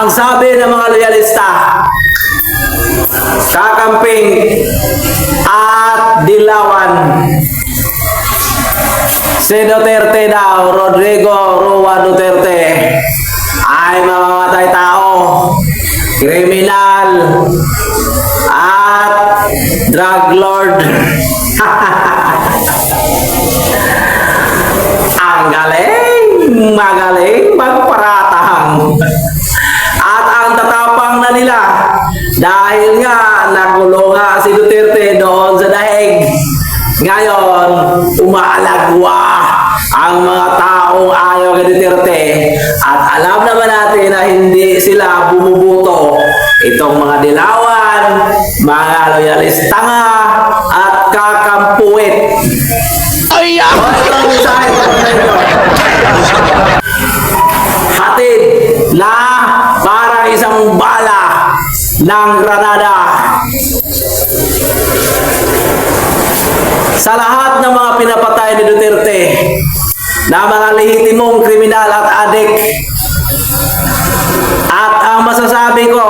Ang sabi ng mga loyalista, kakamping at dilawan, si Duterte daw, Rodrigo Roa Duterte, ay mamamatay tao, kriminal, at drug lord. Ang galing, magaling magparatang. At ang tatapang na nila, dahil nga nagulo nga si Duterte doon sa daig, ngayon umaalagwa ang mga taong ayaw kay Duterte. At alam naman natin na hindi sila bumubuto. Itong mga dilawan, mga loyalista nga, at kakampuit. Ayan! Itong mensahe ko sa inyo. Hatid na parang isang bala ng granada sa lahat ng mga pinapatay ni Duterte na mga lehitimong kriminal at adik. At ang masasabi ko,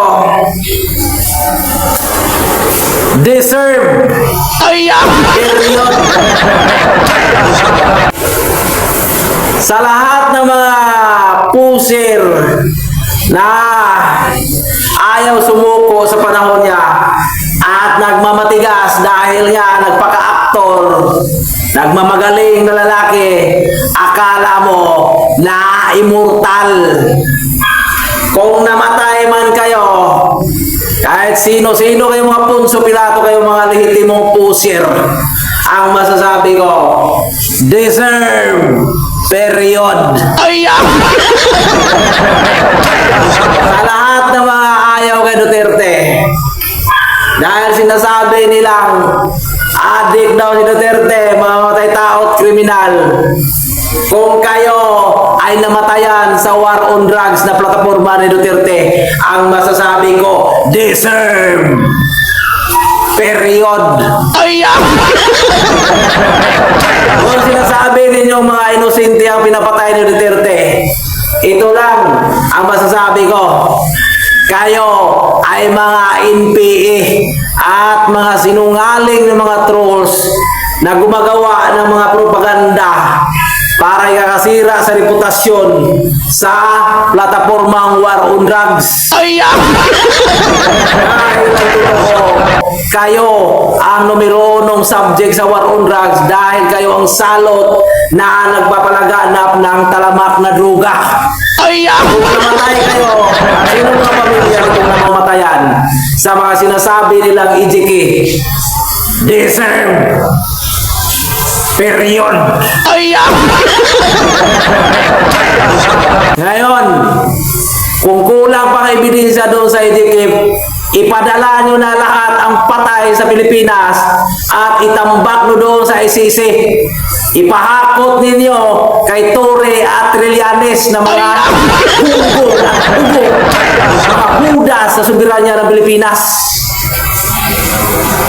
deserve. Period. Sa lahat ng mga pusir na ayaw sumuko sa panahon niya at nagmamatigas dahil nga nagpaka-aktor, nagmamagaling na lalaki, akala mo na immortal. Kung namatay man kayo, kahit sino-sino kayo, mga Punso Pilato kayo, mga lehitimong pusir, ang masasabi ko, deserve. Period. Sa lahat ng mga ayaw kay Duterte, dahil sinasabi nilang adik daw si Duterte, mamamatay tao at kriminal. Kung kayo ay namatayan sa war on drugs na plataforma ni Duterte, ang masasabi ko, deserve. Period. Kung sinasabi ninyo mga inosente ang pinapatay ni Duterte, ito lang ang masasabi ko. Kayo ay mga NPA at mga sinungaling ng mga trolls na gumagawa ng mga propaganda para ikakasira sa reputasyon sa platapormang war on drugs. Dahil ang totoo, kayo ang numero unong subject sa war on drugs dahil kayo ang salot na nagpapalaganap ng talamak na droga. Kung namatay kayo, sino mga pamilya kung namamatayan sa mga sinasabi nilang EJK? Deserve. Period. Ngayon, kung kulang pang ebidensya doon sa EJK, ipadala nyo na lahat ang patay sa Pilipinas at itambak nyo doon sa ICC. Ipahakot ninyo kay Torre at Trillanes na mga hugo at hugo, mga hudas sa soberanya ng Pilipinas.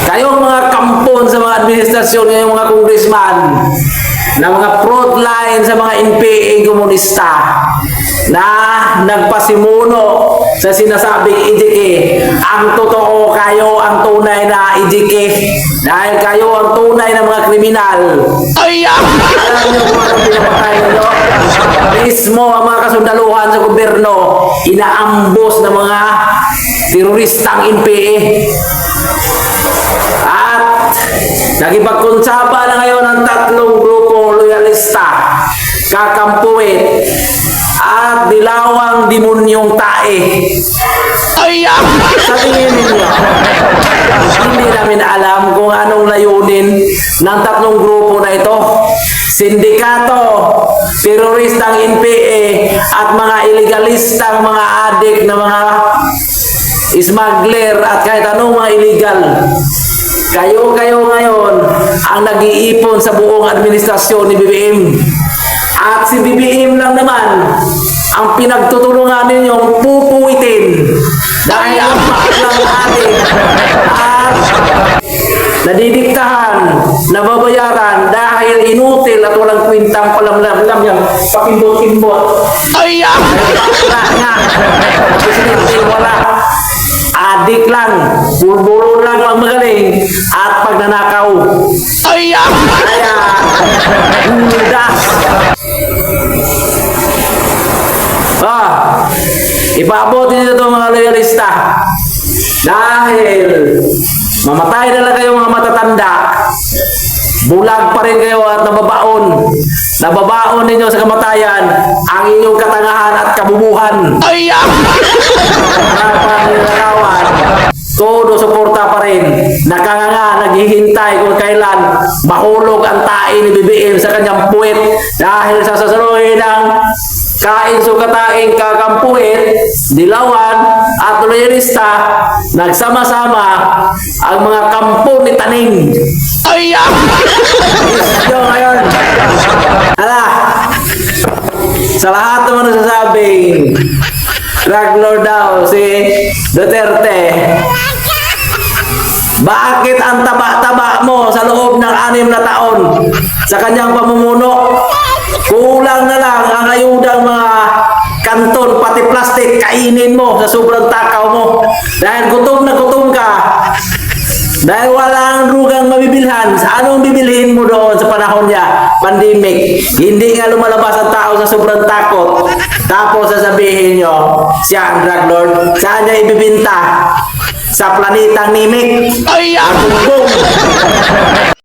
Kayong mga kampon sa mga administrasyon, ngayong mga congressman, na mga frontline sa mga NPA komunista na nagpasimuno sa sinasabing EJK, ang totoo kayo ang tunay na EJK dahil kayo ang tunay na mga kriminal. Alam niyo kung anong pinapatay ninyo? Mismo ang mga kasundaluhan sa gobyerno, inaambos ng mga teroristang NPA. At nagipagkonsaba na ngayon ang tatlong grupo loyalista, kakampuit, at dilawang demonyong tae. Sa tingin ninyo, hindi namin alam kung anong layunin ng tatlong grupo na ito. Sindikato, teroristang NPA, at mga illegalistang mga adik na mga smuggler at kahit anong mga illegal. Kayo ngayon ang nag-iipon sa buong administrasyon ni BBM. At si BBM lang naman ang pinagtutulungan ninyong pupuwitin dahil ang maalang adik at nadidiktahan, nababayaran dahil inutil at walang kwintang palamlam yung pakimbot-kimbot. Ay! Wala nga. Presidente, wala. Adik lang, bulbulo lang ang magaling at pagnanakaw. Ay! Kaya, das. Ipaabot nyo ito mga loyalista. Dahil mamatay na lang kayo mga matatanda, bulag pa rin kayo at nababaon. Nababaon ninyo sa kamatayan ang inyong katangahan at kabubuhan. Ay! Panginakawan, todo suporta pa rin. Nakanganga, naghihintay kung kailan mahulog ang tae ni BBM sa kanyang puwet dahil sa sasaluhin ng kain sukataing kakampuit, dilawan at loyalista, nagsama-sama ang mga kampo ni Taning. Ay! Isyo ngayon. Ala, sa lahat naman nasasabing drug lord daw si Duterte, bakit ang taba-taba mo sa loob ng 6 na taon sa kanyang pamumuno? Kulang na lang ang ayudang mga kanton, pati plastic, kainin mo sa sobrang takaw mo. Dahil gutom na gutom ka. Dahil walang drugang mabibilhan. Anong bibilhin mo doon sa panahon niya? Pandemic. Hindi nga lumalabas ang tao sa sobrang takot. Tapos sasabihin nyo, siya ang drug lord. Saan niya ibibinta? Sa planetang Nimik. Ay! Ang bumbong.